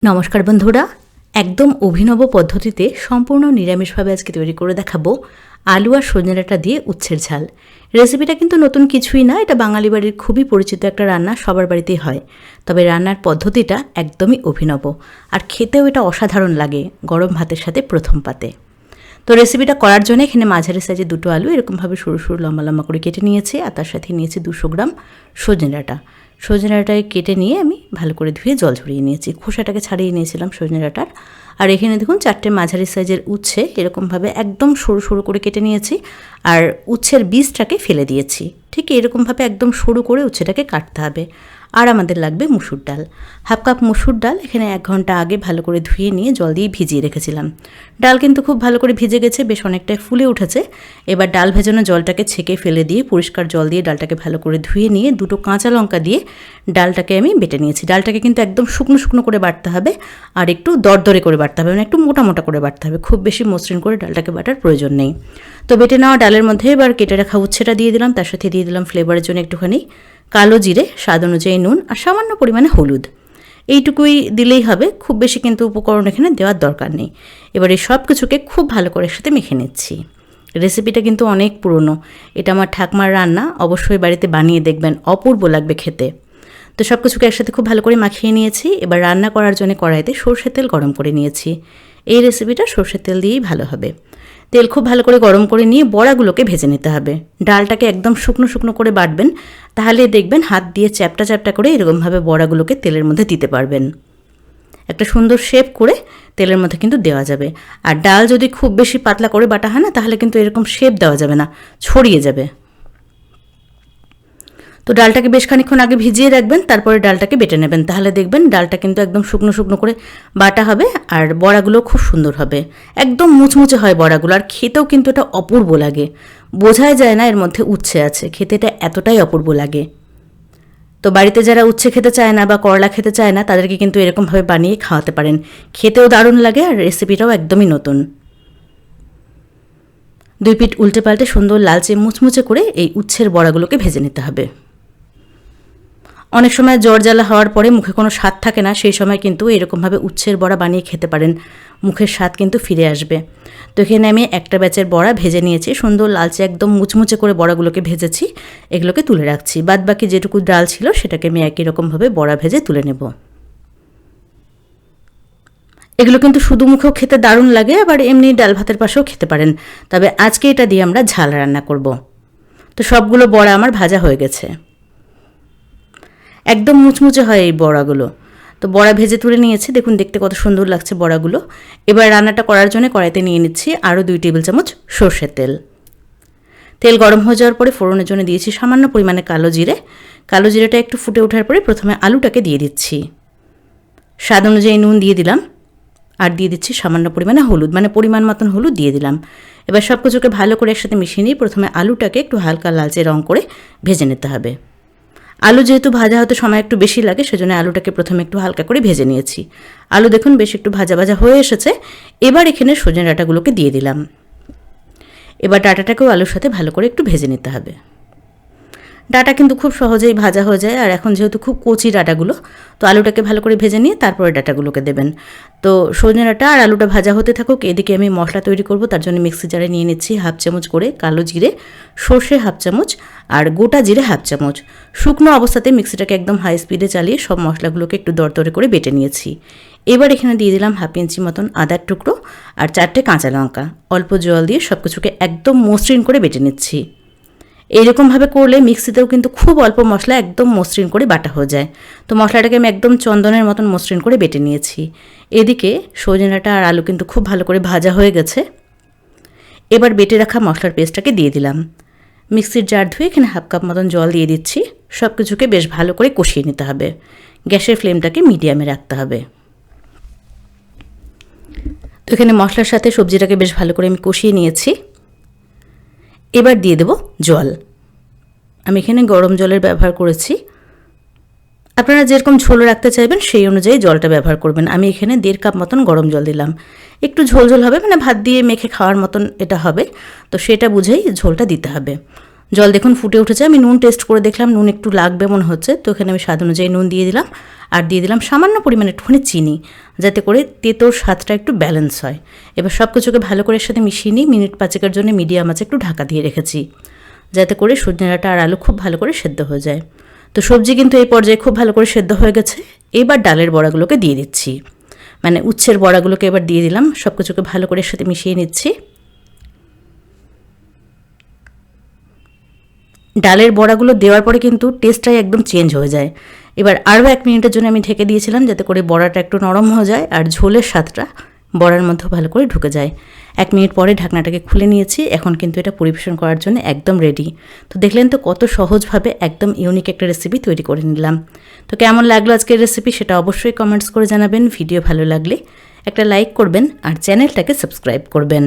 নমস্কার বন্ধুরা, একদম অভিনব পদ্ধতিতে সম্পূর্ণ নিরামিষভাবে আজকে তৈরি করে দেখাবো আলু আর সজনে ডাঁটা দিয়ে উচ্ছের ঝাল। রেসিপিটা কিন্তু নতুন কিছুই না, এটা বাঙালি বাড়ির খুবই পরিচিত একটা রান্না, সবার বাড়িতেই হয়। তবে রান্নার পদ্ধতিটা একদমই অভিনব, আর খেতেও এটা অসাধারণ লাগে গরম ভাতের সাথে প্রথম পাতে। তো রেসিপিটা করার জন্য এখানে মাঝারি সাইজে দুটো আলু এরকমভাবে সরু সরু লম্বা লম্বা করে কেটে নিয়েছি, আর তার সাথে নিয়েছি 200 গ্রাম সজনে ডাঁটা। সজনে ডাঁটায় কেটে নিয়ে আমি ভালো করে ধুয়ে জল ঝরিয়ে নিয়েছি, খোসাটাকে ছাড়িয়ে নিয়েছিলাম সজনে ডাঁটার। আর এখানে দেখুন 4টে মাঝারি সাইজের উচ্ছে এরকমভাবে একদম সরু সরু করে কেটে নিয়েছি, আর উচ্ছের বীজটাকে ফেলে দিয়েছি। ঠিক এরকমভাবে একদম সরু করে উচ্ছেটাকে কাটতে হবে। আর আমাদের লাগবে মুসুর ডাল, হাফ কাপ মুসুর ডাল এখানে 1 ঘন্টা আগে ভালো করে ধুয়ে নিয়ে জল দিয়ে ভিজিয়ে রেখেছিলাম। ডাল কিন্তু খুব ভালো করে ভিজে গেছে, বেশ অনেকটাই ফুলে উঠেছে। এবার ডাল ভেজানো জলটাকে ছেঁকে ফেলে দিয়ে পরিষ্কার জল দিয়ে ডালটাকে ভালো করে ধুয়ে নিয়ে 2টো কাঁচা লঙ্কা দিয়ে ডালটাকে আমি বেটে নিয়েছি। ডালটাকে কিন্তু একদম শুকনো শুকনো করে বাটতে হবে, আর একটু দরদরে করে বাটতে হবে, মানে একটু মোটা মোটা করে বাটতে হবে, খুব বেশি মসৃণ করে ডালটাকে বাটার প্রয়োজন নেই। তো বেটে নেওয়া ডালের মধ্যে এবার কেটে রাখা উচ্ছেটা দিয়ে দিলাম, তার সাথে দিয়ে দিলাম ফ্লেভারের জন্য একটুখানি কালো জিরে, স্বাদ অনুযায়ী নুন, আর সামান্য পরিমাণে হলুদ। এইটুকুই দিলেই হবে, খুব বেশি কিন্তু উপকরণ এখানে দেওয়ার দরকার নেই। এবার এই সব কিছুকে খুব ভালো করে একসাথে মেখে নিচ্ছি। রেসিপিটা কিন্তু অনেক পুরনো, এটা আমার ঠাকমার রান্না, অবশ্যই বাড়িতে বানিয়ে দেখবেন, অপূর্ব লাগবে খেতে। তো সব কিছুকে একসাথে খুব ভালো করে মাখিয়ে নিয়েছি। এবার রান্না করার জন্য কড়াইতে সর্ষের তেল গরম করে নিয়েছি। এই রেসিপিটা সর্ষের তেল দিয়েই ভালো হবে। তেল খুব ভালো করে গরম করে নিয়ে বড়াগুলোকে ভেজে নিতে হবে। ডালটাকে একদম শুকনো শুকনো করে বাটবেন, তাহলে দেখবেন হাত দিয়ে চ্যাপটা চ্যাপটা করে এরকমভাবে বড়াগুলোকে তেলের মধ্যে দিতে পারবেন। একটা সুন্দর শেপ করে তেলের মধ্যে কিন্তু দেওয়া যাবে। আর ডাল যদি খুব বেশি পাতলা করে বাটা হয় না, তাহলে কিন্তু এরকম শেপ দেওয়া যাবে না, ছড়িয়ে যাবে। তো ডালটাকে বেশ খানিকক্ষণ আগে ভিজিয়ে রাখবেন, তারপরে ডালটাকে বেটে নেবেন, তাহলে দেখবেন ডালটা কিন্তু একদম শুকনো শুকনো করে বাটা হবে, আর বড়াগুলো খুব সুন্দর হবে, একদম মুচমুচে হয় বড়াগুলো, আর খেতেও কিন্তু এটা অপূর্ব লাগে। বোঝাই যায় না এর মধ্যে উচ্ছে আছে, খেতে এটা এতটাই অপূর্ব লাগে। তো বাড়িতে যারা উচ্ছে খেতে চায় না বা করলা খেতে চায় না, তাদেরকে কিন্তু এরকমভাবে বানিয়ে খাওয়াতে পারেন, খেতেও দারুণ লাগে, আর রেসিপিটাও একদমই নতুন। 2 পিঠ উল্টে পাল্টে সুন্দর লালচে মুচমুচে করে এই উচ্ছের বড়াগুলোকে ভেজে নিতে হবে। অনেক সময় জ্বর জ্বালা হওয়ার পরে মুখে কোনো স্বাদ থাকে না, সেই সময় কিন্তু এরকমভাবে উচ্ছের বড়া বানিয়ে খেতে পারেন, মুখের স্বাদ কিন্তু ফিরে আসবে। তো এখানে আমি একটা ব্যাচের বড়া ভেজে নিয়েছি, সুন্দর লালচে একদম মুচমুচে করে বড়াগুলোকে ভেজেছি, এগুলোকে তুলে রাখছি। বাদ বাকি যেটুকু ডাল ছিল সেটাকে আমি একই রকমভাবে বড়া ভেজে তুলে নেব। এগুলো কিন্তু শুধু মুখেও খেতে দারুণ লাগে, আবার এমনি ডাল ভাতের পাশেও খেতে পারেন। তবে আজকে এটা দিয়ে আমরা ঝাল রান্না করব। তো সবগুলো বড়া আমার ভাজা হয়ে গেছে, একদম মুচমুচে হয় এই বড়াগুলো। তো বড়া ভেজে তুলে নিয়েছি, দেখুন দেখতে কত সুন্দর লাগছে বড়াগুলো। এবার রান্নাটা করার জন্য কড়াইতে নিয়ে নিচ্ছি আরও 2 টেবিল চামচ সর্ষের তেল। তেল গরম হয়ে যাওয়ার পরে ফোড়নের জন্য দিয়েছি সামান্য পরিমাণে কালো জিরে। কালো জিরেটা একটু ফুটে ওঠার পরে প্রথমে আলুটাকে দিয়ে দিচ্ছি, স্বাদ অনুযায়ী নুন দিয়ে দিলাম, আর দিয়ে দিচ্ছি সামান্য পরিমাণে হলুদ, মানে পরিমাণ মতন হলুদ দিয়ে দিলাম। এবার সব কিছুকে ভালো করে একসাথে মিশিয়ে নিয়ে প্রথমে আলুটাকে একটু হালকা লালচে রং করে ভেজে নিতে হবে। আলু যেহেতু ভাজা হতে সময় একটু বেশি লাগে, সেজন্য আলুটাকে প্রথমে একটু হালকা করে ভেজে নিয়েছি। আলু দেখুন বেশ একটু ভাজা ভাজা হয়ে এসেছে। এবার এখানে সজনে ডাঁটাগুলোকে দিয়ে দিলাম। এবার ডাঁটাটাকেও আলুর সাথে ভালো করে একটু ভেজে নিতে হবে। ডাঁটা কিন্তু খুব সহজেই ভাজা হয়ে যায়, আর এখন যেহেতু খুব কচি ডাঁটাগুলো, তো আলুটাকে ভালো করে ভেজে নিয়ে তারপরে ডাঁটাগুলোকে দেবেন। তো সজনে ডাঁটা আর আলুটা ভাজা হতে থাকুক, এদিকে আমি মশলা তৈরি করব। তার জন্য মিক্সি জারে নিয়ে নিচ্ছি হাফ চামচ করে কালো জিরে, সর্ষে হাফ চামচ, আর গোটা জিরে হাফ চামচ। শুকনো অবস্থাতে মিক্সিটাকে একদম হাই স্পিডে চালিয়ে সব মশলাগুলোকে একটু দরদরে করে বেটে নিয়েছি। এবার এখানে দিয়ে দিলাম হাফ ইঞ্চি মতন আদার টুকরো, আর 4টে কাঁচা লঙ্কা। অল্প জল দিয়ে সব কিছুকে একদম মসৃণ করে বেটে নিচ্ছি। এইরকমভাবে করলে মিক্সিতেও কিন্তু খুব অল্প মশলা একদম মসৃণ করে বাটা হয়ে যায়। তো মশলাটাকে আমি একদম চন্দনের মতন মসৃণ করে বেটে নিয়েছি। এদিকে সজনে ডাঁটা আর আলু কিন্তু খুব ভালো করে ভাজা হয়ে গেছে। এবার বেটে রাখা মশলার পেস্টটাকে দিয়ে দিলাম। মিক্সির জার ধুয়ে এখানে হাফ কাপ মতন জল দিয়ে দিচ্ছি। সব কিছুকে বেশ ভালো করে কষিয়ে নিতে হবে, গ্যাসের ফ্লেমটাকে মিডিয়ামে রাখতে হবে। তো এখানে মশলার সাথে সবজিটাকে বেশ ভালো করে আমি কষিয়ে নিয়েছি। এবার দিয়ে দেব জল। আমি এখানে গরম জলের ব্যবহার করেছি, আপনারা যেরকম ঝোল রাখতে চাইবেন সেই অনুযায়ী জলটা ব্যবহার করবেন। আমি এখানে 1.5 কাপ মতন গরম জল দিলাম। একটু ঝোল ঝোল হবে, মানে ভাত দিয়ে মেখে খাওয়ার মতন এটা হবে, তো সেটা বুঝেই ঝোলটা দিতে হবে। জল দেখুন ফুটে উঠেছে। আমি নুন টেস্ট করে দেখলাম, নুন একটু লাগবে মনে হচ্ছে, তো এখানে আমি স্বাদ অনুযায়ী নুন দিয়ে দিলাম। আর দিয়ে দিলাম সামান্য পরিমাণে একটুখানি চিনি, যাতে করে তেঁতোর স্বাদটা একটু ব্যালেন্স হয়। এবার সব কিছুকে ভালো করে এর সাথে মিশিয়ে নিই। মিনিট 5 জন্য মিডিয়াম আঁচে একটু ঢাকা দিয়ে রেখেছি, যাতে করে সজনে ডাঁটা আর আলু খুব ভালো করে সেদ্ধ হয়ে যায়। তো সবজি কিন্তু এই পর্যায়ে খুব ভালো করে সেদ্ধ হয়ে গেছে। এবার ডালের বড়াগুলোকে দিয়ে দিচ্ছি, মানে উচ্ছের বড়াগুলোকে এবার দিয়ে দিলাম। সব কিছুকে ভালো করে এর সাথে মিশিয়ে নিচ্ছি। ডালের বড়াগুলো দেওয়ার পরে কিন্তু টেস্টটাই একদম চেঞ্জ হয়ে যায়। এবার আরও 1 মিনিটের জন্য আমি ঢেকে দিয়েছিলাম, যাতে করে বড়াটা একটু নরম হয়ে যায় আর ঝোলের স্বাদটা বড়ার মধ্যে ভালো করে ঢুকে যায়। 1 মিনিট পরে ঢাকনাটাকে খুলে নিয়েছি। এখন কিন্তু এটা পরিবেশন করার জন্য একদম রেডি। তো দেখলেন তো কত সহজভাবে একদম ইউনিক একটা রেসিপি তৈরি করে নিলাম। তো কেমন লাগলো আজকের রেসিপি সেটা অবশ্যই কমেন্টস করে জানাবেন। ভিডিও ভালো লাগলে একটা লাইক করবেন আর চ্যানেলটাকে সাবস্ক্রাইব করবেন।